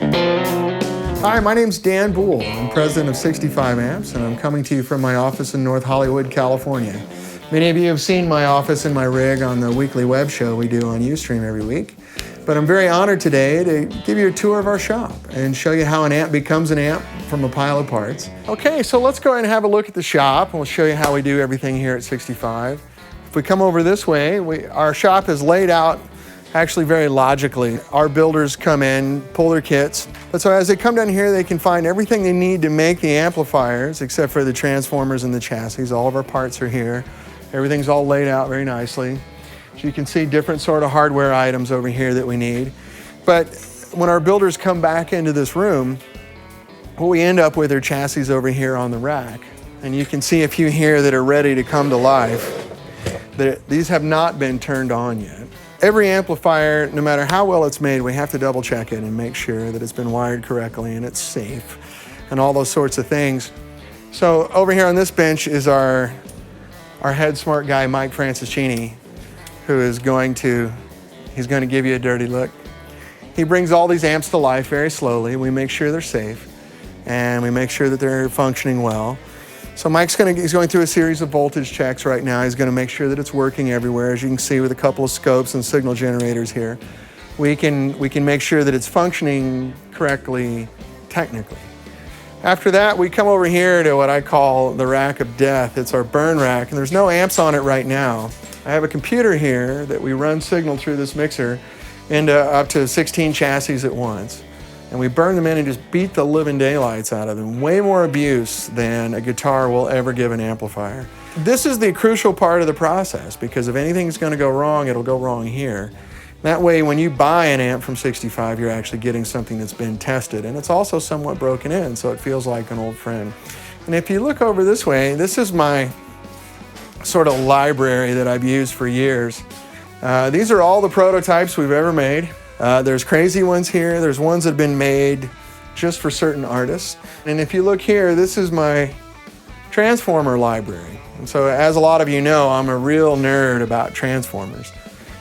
Hi, my name's Dan Boul. I'm president of 65 Amps, and I'm coming to you from my office in North Hollywood, California. Many of you have seen my office and my rig on the weekly web show we do on Ustream every week. But I'm very honored today to give you a tour of our shop and show you how an amp becomes an amp from a pile of parts. Okay, so let's go ahead and have a look at the shop, and we'll show you how we do everything here at 65. If we come over this way, our shop is laid out actually very logically. Our builders come in, pull their kits, but so as they come down here, they can find everything they need to make the amplifiers, except for the transformers and the chassis. All of our parts are here. Everything's all laid out very nicely. So you can see different sort of hardware items over here that we need. But when our builders come back into this room, what we end up with are chassis over here on the rack. And you can see a few here that are ready to come to life. These have not been turned on yet. Every amplifier, no matter how well it's made, we have to double check it and make sure that it's been wired correctly and it's safe and all those sorts of things. So over here on this bench is our head smart guy, Mike Franciscini, who is going to give you a dirty look. He brings all these amps to life very slowly. We make sure they're safe and we make sure that they're functioning well. So Mike's he's going through a series of voltage checks right now. He's going to make sure that it's working everywhere. As you can see with a couple of scopes and signal generators here, we can make sure that it's functioning correctly technically. After that, we come over here to what I call the rack of death. It's our burn rack, and there's no amps on it right now. I have a computer here that we run signal through this mixer into up to 16 chassis at once. And we burn them in and just beat the living daylights out of them. Way more abuse than a guitar will ever give an amplifier. This is the crucial part of the process, because if anything's going to go wrong, it'll go wrong here. That way, when you buy an amp from 65, you're actually getting something that's been tested. And it's also somewhat broken in, so it feels like an old friend. And if you look over this way, this is my sort of library that I've used for years. These are all the prototypes we've ever made. There's crazy ones here. There's ones that have been made just for certain artists. And if you look here, this is my transformer library. And so as a lot of you know, I'm a real nerd about transformers.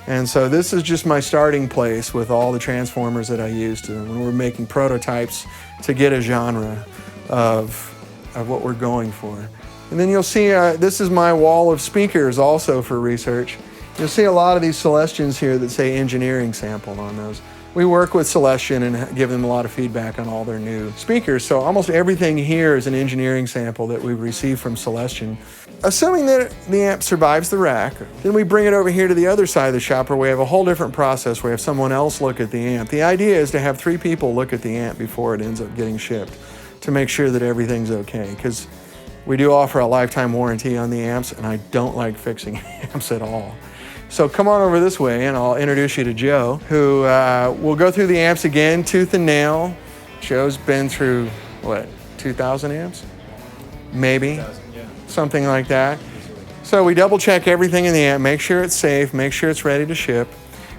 And so this is just my starting place with all the transformers that I used when we're making prototypes to get a genre of what we're going for. And then you'll see this is my wall of speakers also for research. You'll see a lot of these Celestians here that say engineering sample on those. We work with Celestion and give them a lot of feedback on all their new speakers. So almost everything here is an engineering sample that we've received from Celestion. Assuming that the amp survives the rack, then we bring it over here to the other side of the shop where we have a whole different process where we have someone else look at the amp. The idea is to have 3 people look at the amp before it ends up getting shipped to make sure that everything's okay. Because we do offer a lifetime warranty on the amps, and I don't like fixing amps at all. So come on over this way and I'll introduce you to Joe, who will go through the amps again, tooth and nail. Joe's been through, what, 2,000 amps? Maybe, something like that. So we double check everything in the amp, make sure it's safe, make sure it's ready to ship,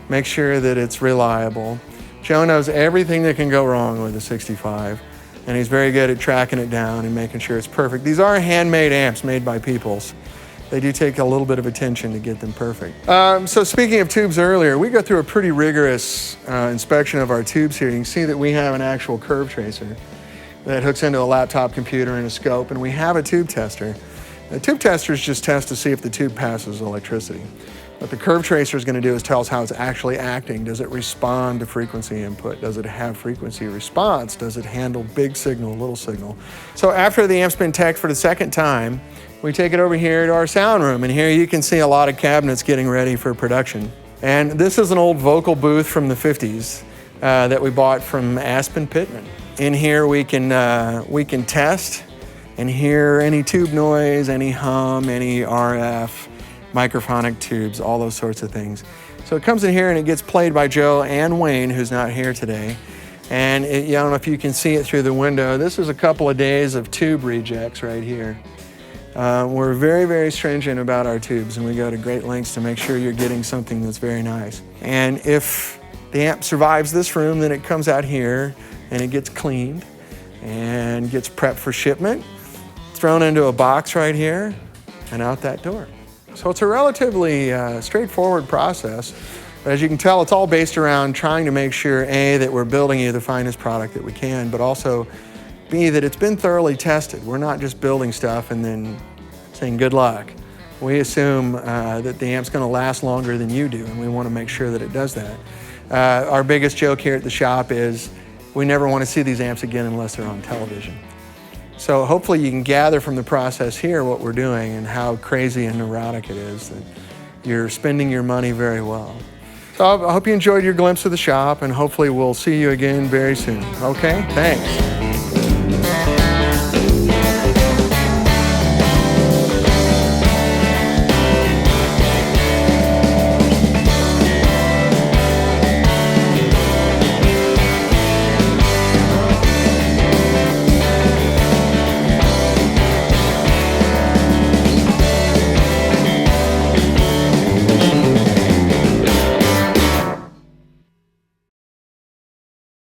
make sure that it's reliable. Joe knows everything that can go wrong with the 65, and he's very good at tracking it down and making sure it's perfect. These are handmade amps made by peoples. They do take a little bit of attention to get them perfect. So speaking of tubes earlier, we go through a pretty rigorous inspection of our tubes here. You can see that we have an actual curve tracer that hooks into a laptop computer and a scope, and we have a tube tester. The tube testers just test to see if the tube passes electricity. What the curve tracer is going to do is tell us how it's actually acting. Does it respond to frequency input? Does it have frequency response? Does it handle big signal, little signal? So after the amp's been teched for the second time, we take it over here to our sound room, and here you can see a lot of cabinets getting ready for production. And this is an old vocal booth from the 50s that we bought from Aspen Pittman. In here we can test and hear any tube noise, any hum, any RF, microphonic tubes, all those sorts of things. So it comes in here and it gets played by Joe and Wayne, who's not here today. And I don't know if you can see it through the window. This is a couple of days of tube rejects right here. We're very, very stringent about our tubes, and we go to great lengths to make sure you're getting something that's very nice. And if the amp survives this room, then it comes out here and it gets cleaned and gets prepped for shipment, thrown into a box right here and out that door. So it's a relatively straightforward process But as you can tell, it's all based around trying to make sure, A, that we're building you the finest product that we can, but also, B, that it's been thoroughly tested. We're not just building stuff and then saying good luck. We assume that the amp's going to last longer than you do, and we want to make sure that it does that. Our biggest joke here at the shop is we never want to see these amps again unless they're on television. So hopefully you can gather from the process here what we're doing and how crazy and neurotic it is, that you're spending your money very well. So I hope you enjoyed your glimpse of the shop, and hopefully we'll see you again very soon. Okay, thanks.